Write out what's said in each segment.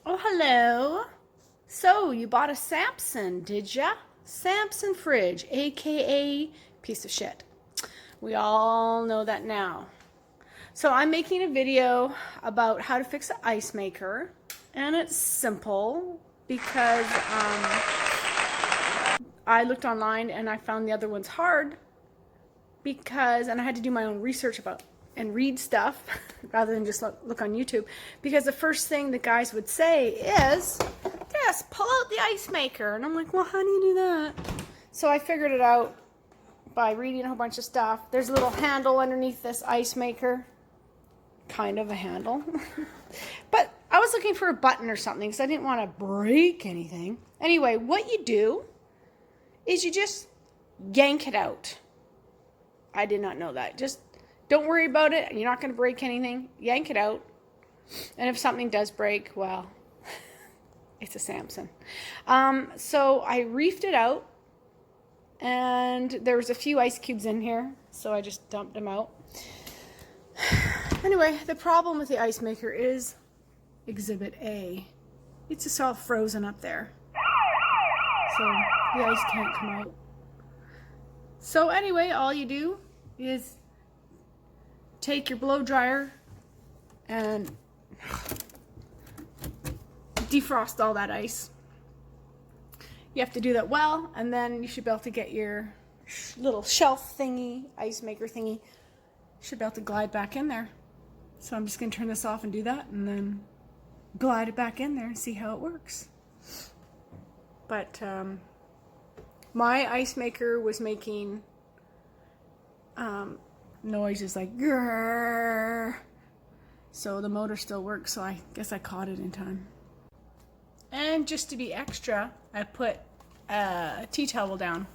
Oh, hello. So, you bought a Samson, did ya? Samson fridge, aka piece of shit. We all know that now. So, I'm making a video about how to fix an ice maker, and it's simple because I looked online and I found the other one's hard and I had to do my own research about and read stuff rather than just look on YouTube, because the first thing the guys would say is, yes, pull out the ice maker. And I'm like, well, how do you do that? So I figured it out by reading a whole bunch of stuff. There's a little handle underneath this ice maker, kind of a handle. But I was looking for a button or something because I didn't want to break anything. Anyway, what you do is you just yank it out. I did not know that. Just don't worry about it. You're not going to break anything. Yank it out. And if something does break, well, it's a Samson. So I reefed it out. And there was a few ice cubes in here. So I just dumped them out. Anyway, the problem with the ice maker is Exhibit A. It's just all frozen up there. So the ice can't come out. So anyway, all you do is take your blow dryer and defrost all that ice. You have to do that well, and then you should be able to get your little shelf thingy, ice maker thingy, should be able to glide back in there. So I'm just going to turn this off and do that, and then glide it back in there and see how it works. But my ice maker was making noises like grrr. So the motor still works, so I guess I caught it in time. And just to be extra, I put a tea towel down.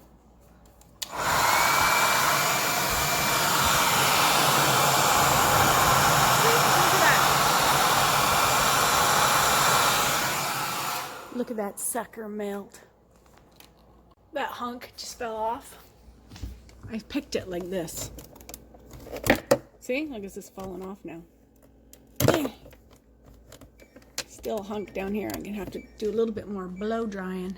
Look at that sucker melt. That hunk just fell off. I picked it like this. See? I guess it's falling off now. Still a hunk down here. I'm going to have to do a little bit more blow drying.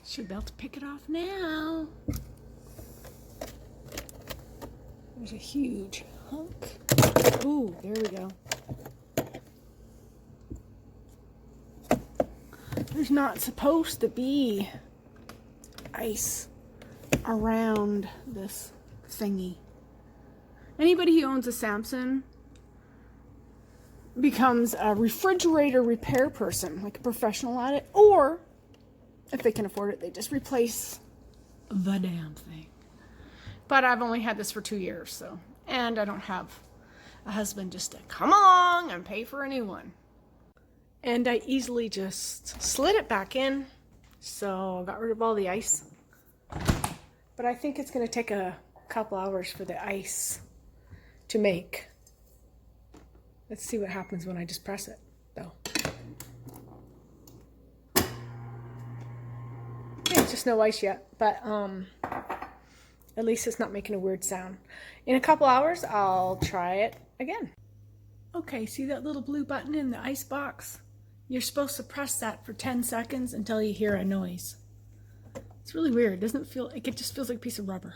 Should be able to pick it off now. There's a huge hunk. Ooh, there we go. There's not supposed to be ice around this thingy. Anybody who owns a Samson becomes a refrigerator repair person, like a professional at it, or if they can afford it, they just replace the damn thing. But I've only had this for 2 years, so, and I don't have a husband just to come along and pay for a new one. And I easily just slid it back in, so I got rid of all the ice. But I think it's going to take a couple hours for the ice to make. Let's see what happens when I just press it, though. Yeah, it's just no ice yet, but at least it's not making a weird sound. In a couple hours, I'll try it again. Okay, see that little blue button in the ice box? You're supposed to press that for 10 seconds until you hear a noise. It's really weird. It doesn't feel, it just feels like a piece of rubber.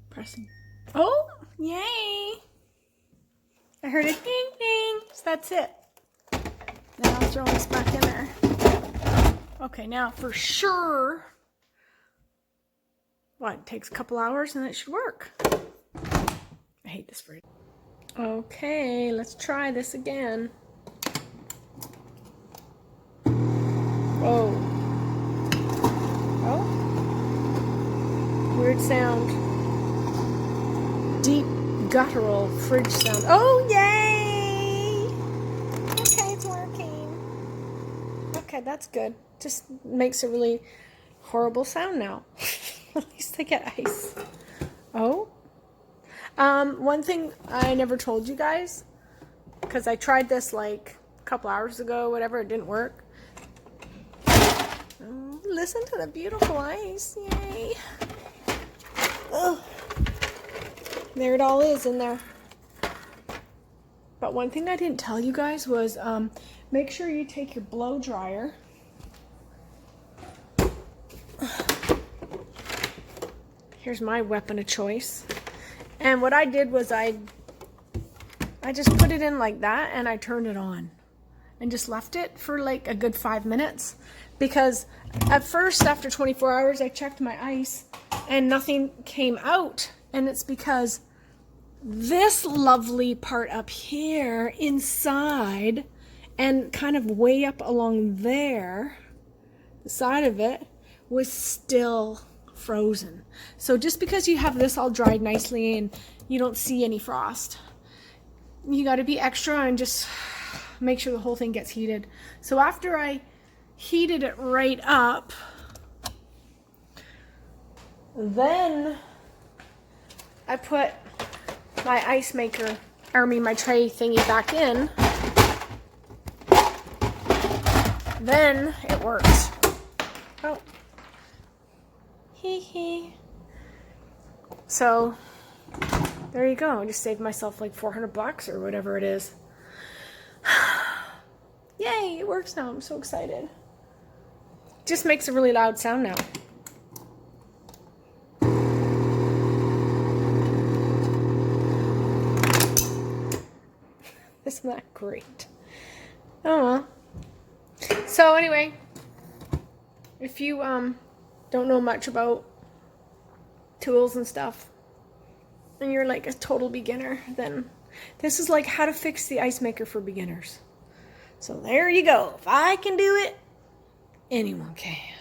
Pressing. Oh, yay! I heard a ding ding. So that's it. Now I'll throw this back in there. Okay, now for sure. What, it takes a couple hours and it should work. I hate this fridge. Okay, let's try this again. Oh. Oh. Weird sound. Deep guttural fridge sound. Oh, yay! Okay, it's working. Okay, that's good. Just makes a really horrible sound now. At least I get ice. Oh. One thing I never told you guys, because I tried this like a couple hours ago, whatever, it didn't work. Oh, listen to the beautiful ice. Yay. Oh. There it all is in there. But one thing I didn't tell you guys was make sure you take your blow dryer. Here's my weapon of choice. And what I did was I just put it in like that and I turned it on and just left it for like a good 5 minutes, because at first after 24 hours I checked my ice and nothing came out, and it's because this lovely part up here inside and kind of way up along there, the side of it, was still frozen. So just because you have this all dried nicely and you don't see any frost, you got to be extra and just make sure the whole thing gets heated. So after I heated it right up, then I put my ice maker, or my tray thingy back in. Then it works. Oh. Hee hee. So there you go. I just saved myself like $400 or whatever it is. Yay, it works now. I'm so excited. Just makes a really loud sound now. Isn't that great? Oh well. So anyway, if you don't know much about tools and stuff, and you're like a total beginner, then this is like how to fix the ice maker for beginners. So there you go. If I can do it, anyone can.